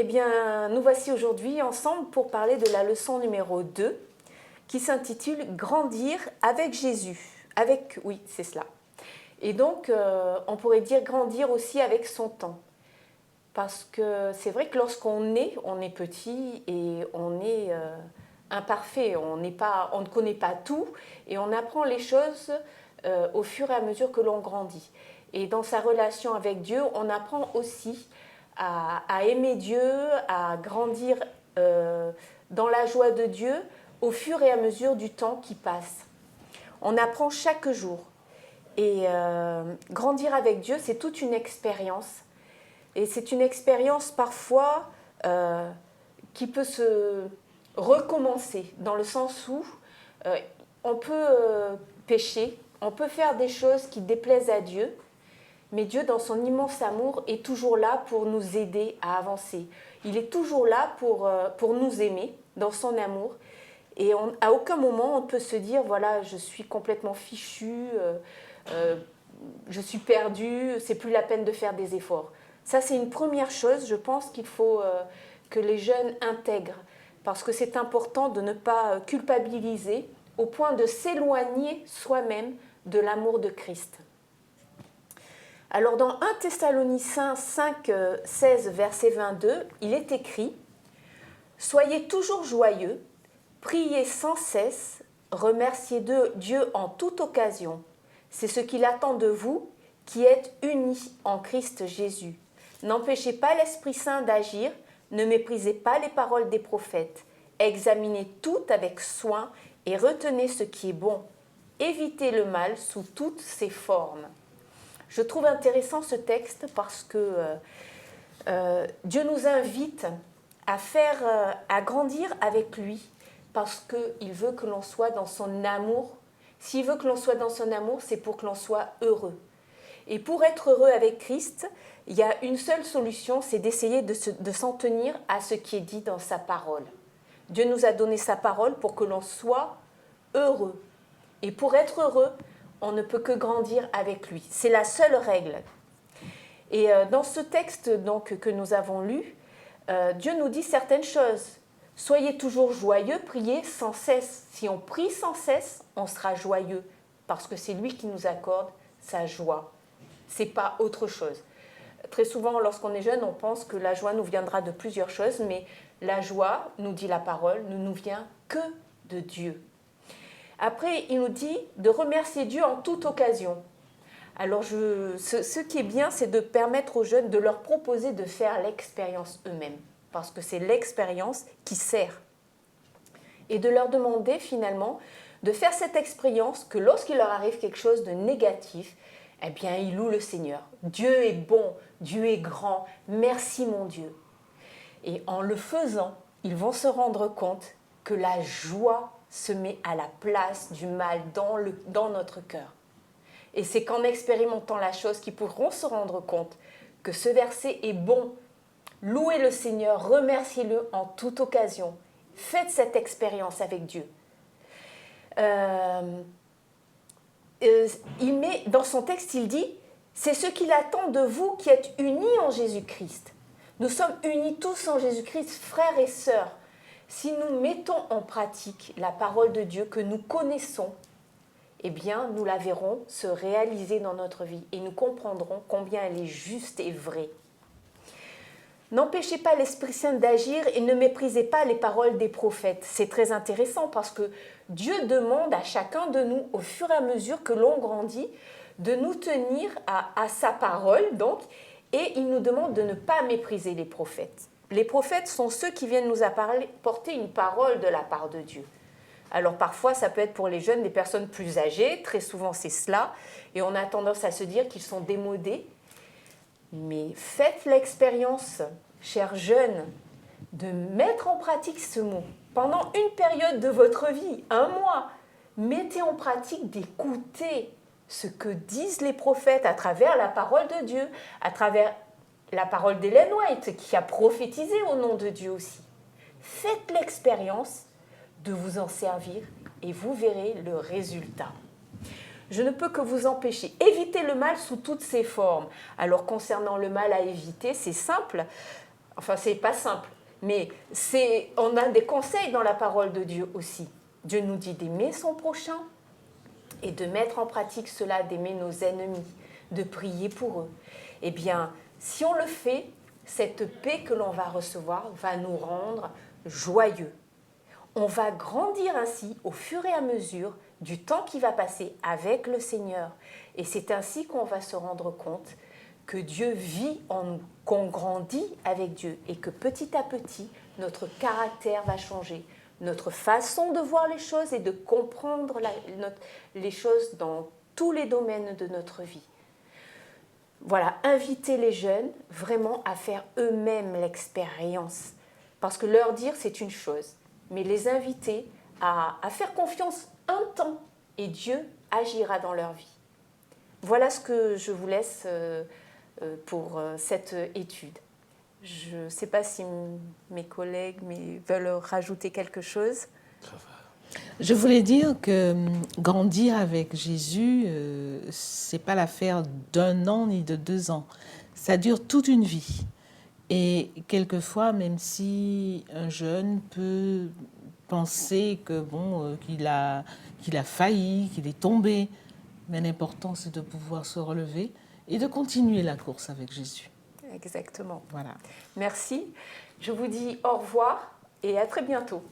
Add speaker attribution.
Speaker 1: Eh bien, nous voici aujourd'hui ensemble pour parler de la leçon numéro 2 qui s'intitule « Grandir avec Jésus ». Oui, c'est cela. Et donc, on pourrait dire grandir aussi avec son temps. Parce que c'est vrai que lorsqu'on est, on est petit et on est imparfait. On ne connaît pas tout et on apprend les choses au fur et à mesure que l'on grandit. Et dans sa relation avec Dieu, on apprend aussi à aimer Dieu, à grandir dans la joie de Dieu au fur et à mesure du temps qui passe. On apprend chaque jour. Et grandir avec Dieu, c'est toute une expérience. Et c'est une expérience parfois qui peut se recommencer, dans le sens où on peut pécher, on peut faire des choses qui déplaisent à Dieu, mais Dieu, dans son immense amour, est toujours là pour nous aider à avancer. Il est toujours là pour nous aimer, dans son amour. Et à aucun moment, on peut se dire, voilà, je suis complètement fichu, je suis perdu, c'est plus la peine de faire des efforts. Ça, c'est une première chose, je pense qu'il faut que les jeunes intègrent, parce que c'est important de ne pas culpabiliser au point de s'éloigner soi-même de l'amour de Christ. Alors dans 1 Thessaloniciens 5, 16, verset 22, il est écrit « Soyez toujours joyeux, priez sans cesse, remerciez Dieu en toute occasion. C'est ce qu'il attend de vous qui êtes unis en Christ Jésus. N'empêchez pas l'Esprit Saint d'agir, ne méprisez pas les paroles des prophètes. Examinez tout avec soin et retenez ce qui est bon. Évitez le mal sous toutes ses formes. » Je trouve intéressant ce texte parce que Dieu nous invite à grandir avec lui parce qu'il veut que l'on soit dans son amour. S'il veut que l'on soit dans son amour, c'est pour que l'on soit heureux. Et pour être heureux avec Christ, il y a une seule solution, c'est d'essayer de s'en tenir à ce qui est dit dans sa parole. Dieu nous a donné sa parole pour que l'on soit heureux. Et pour être heureux, on ne peut que grandir avec lui. C'est la seule règle. Et dans ce texte donc, que nous avons lu, Dieu nous dit certaines choses. Soyez toujours joyeux, priez sans cesse. Si on prie sans cesse, on sera joyeux, parce que c'est lui qui nous accorde sa joie. Ce n'est pas autre chose. Très souvent, lorsqu'on est jeune, on pense que la joie nous viendra de plusieurs choses, mais la joie, nous dit la parole, ne nous vient que de Dieu. Après, il nous dit de remercier Dieu en toute occasion. Alors, ce qui est bien, c'est de permettre aux jeunes de leur proposer de faire l'expérience eux-mêmes, parce que c'est l'expérience qui sert. Et de leur demander finalement de faire cette expérience que lorsqu'il leur arrive quelque chose de négatif, eh bien, ils louent le Seigneur. Dieu est bon, Dieu est grand, merci mon Dieu. Et en le faisant, ils vont se rendre compte que la joie se met à la place du mal dans notre cœur. Et c'est qu'en expérimentant la chose qu'ils pourront se rendre compte que ce verset est bon. Louez le Seigneur, remerciez-le en toute occasion. Faites cette expérience avec Dieu. Dans son texte, il dit « C'est ce qu'il attend de vous qui êtes unis en Jésus-Christ. » Nous sommes unis tous en Jésus-Christ, frères et sœurs. Si nous mettons en pratique la parole de Dieu que nous connaissons, eh bien, nous la verrons se réaliser dans notre vie et nous comprendrons combien elle est juste et vraie. N'empêchez pas l'Esprit Saint d'agir et ne méprisez pas les paroles des prophètes. C'est très intéressant parce que Dieu demande à chacun de nous, au fur et à mesure que l'on grandit, de nous tenir à sa parole, donc, et il nous demande de ne pas mépriser les prophètes. Les prophètes sont ceux qui viennent nous apporter une parole de la part de Dieu. Alors parfois, ça peut être pour les jeunes des personnes plus âgées, très souvent c'est cela, et on a tendance à se dire qu'ils sont démodés. Mais faites l'expérience, chers jeunes, de mettre en pratique ce mot. Pendant une période de votre vie, 1 mois, mettez en pratique d'écouter ce que disent les prophètes à travers la parole de Dieu, à travers la parole d'Ellen White, qui a prophétisé au nom de Dieu aussi. Faites l'expérience de vous en servir et vous verrez le résultat. Je ne peux que vous empêcher. Évitez le mal sous toutes ses formes. Alors concernant le mal à éviter, c'est simple. Enfin, c'est pas simple, mais on a des conseils dans la parole de Dieu aussi. Dieu nous dit d'aimer son prochain et de mettre en pratique cela, d'aimer nos ennemis, de prier pour eux. Eh bien, si on le fait, cette paix que l'on va recevoir va nous rendre joyeux. On va grandir ainsi au fur et à mesure du temps qui va passer avec le Seigneur. Et c'est ainsi qu'on va se rendre compte que Dieu vit en nous, qu'on grandit avec Dieu et que petit à petit, notre caractère va changer, notre façon de voir les choses et de comprendre les choses dans tous les domaines de notre vie. Voilà, inviter les jeunes vraiment à faire eux-mêmes l'expérience. Parce que leur dire, c'est une chose, mais les inviter à faire confiance un temps et Dieu agira dans leur vie. Voilà ce que je vous laisse pour cette étude. Je ne sais pas si mes collègues veulent rajouter quelque chose.
Speaker 2: Je voulais dire que grandir avec Jésus, ce n'est pas l'affaire d'un an ni de 2 ans. Ça dure toute une vie. Et quelquefois, même si un jeune peut penser que qu'il a failli, qu'il est tombé, mais l'important c'est de pouvoir se relever et de continuer la course avec Jésus.
Speaker 1: Exactement.
Speaker 2: Voilà.
Speaker 1: Merci. Je vous dis au revoir et à très bientôt.